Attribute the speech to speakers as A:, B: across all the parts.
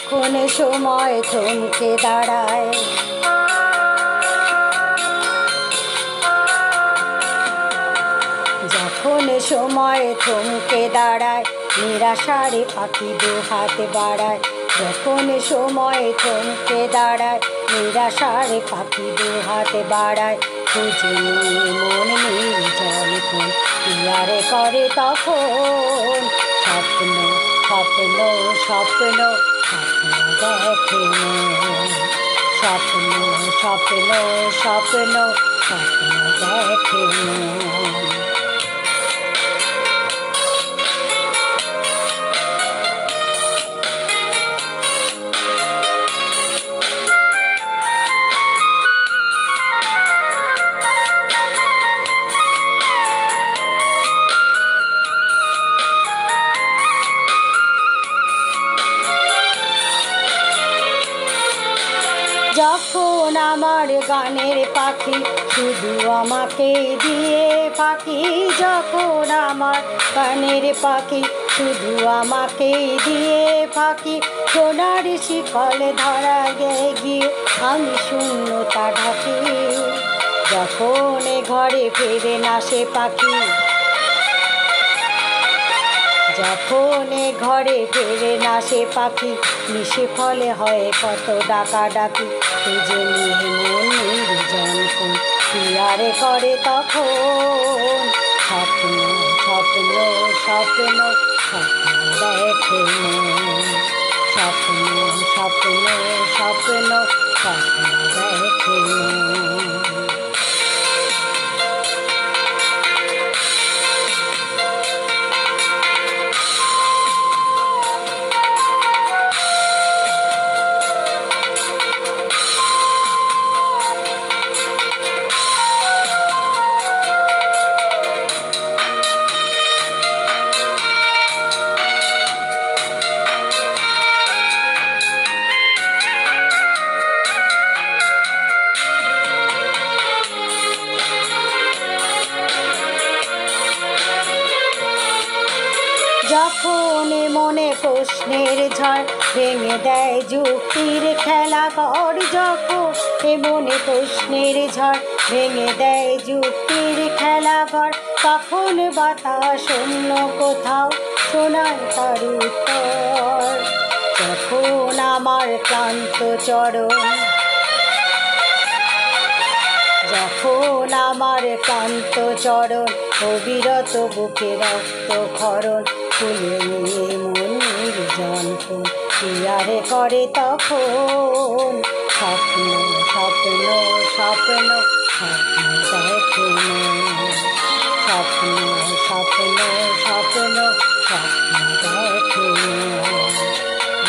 A: যখন সময় থমকে দাঁড়ায়, যখন সময় থমকে দাঁড়ায়, নিরাশারে পাখি দু হাত বাড়ায়। যখন সময় থমকে দাঁড়ায়, নিরাশারে পাখি দু হাত বাড়ায়। খুঁজে নিয়ে মন নির্জন কোন ইয়ারে করে তখন স্বপ্ন স্বপ্ন স্বপ্ন স্বপ্ন দেখে মন। স্বপ্ন স্বপ্ন স্বপ্ন স্বপ্ন দেখে মন। যখন আমার গানের পাখি শুধু আমাকে দিয়ে পাখি, যখন আমার গানের পাখি শুধু আমাকে দিয়ে পাখি, সোনার শিকল ধরা গিয়ে আমি শূন্যতা ঢাকি। যখন ঘরে ফেরে না সে পাখি, যখন ঘরে ফেরে না সে পাখি, মিশে ফলে হয় কত ডাকাডাকি। খুঁজে নিয়ে মন নির্জন কোন ইয়ারে করে তখন স্বপ্ন স্বপ্ন স্বপ্ন স্বপ্ন দেখে মন। স্বপ্ন স্বপ্ন স্বপ্ন স্বপ্ন দেখে মন। যখন মনে প্রশ্নের ঝড় ভেঙে দেয় যুক্তির খেলা ঘর, যখন মনে প্রশ্নের ঝড় ভেঙে দেয় যুক্তির খেলা ঘর, তখন বাতাস শূন্য কোথাও শোনায় তার উত্তর। যখন আমার ক্লান্ত চরণ, যখন আমার ক্লান্ত চরণ অবিরত বুকে রক্ত ক্ষরণ, খুলে নিয়ে মন নির্জন কোন ইয়ারে করে তখন স্বপ্ন স্বপ্ন স্বপ্ন স্বপ্ন দেখে মন। স্বপ্ন স্বপ্ন স্বপ্ন স্বপ্ন দেখে মন।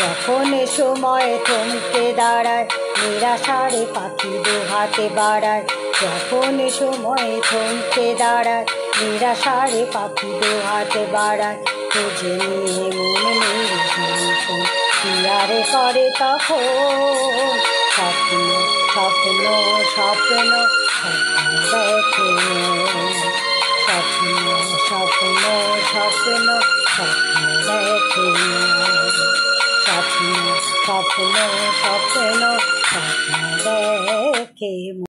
A: যখন সময় থমকে দাঁড়ায়, নিরাশারে পাখি দু হাতে বাড়ায়। যখন সময় থমকে দাঁড়ায়, নিরাশারে পাখি দু হাতে বাড়ায়। খুঁজে নিয়ে মন নির্জন কোন ইয়ারে করে তখন স্বপ্ন স্বপ্ন স্বপ্ন স্বপ্ন দেখে মন। স্বপ্ন স্বপ্ন স্বপ্ন স্বপ্ন দেখে মন। স্বপ্ন স্বপ্ন স্বপ্ন স্বপ্ন দেখে মন।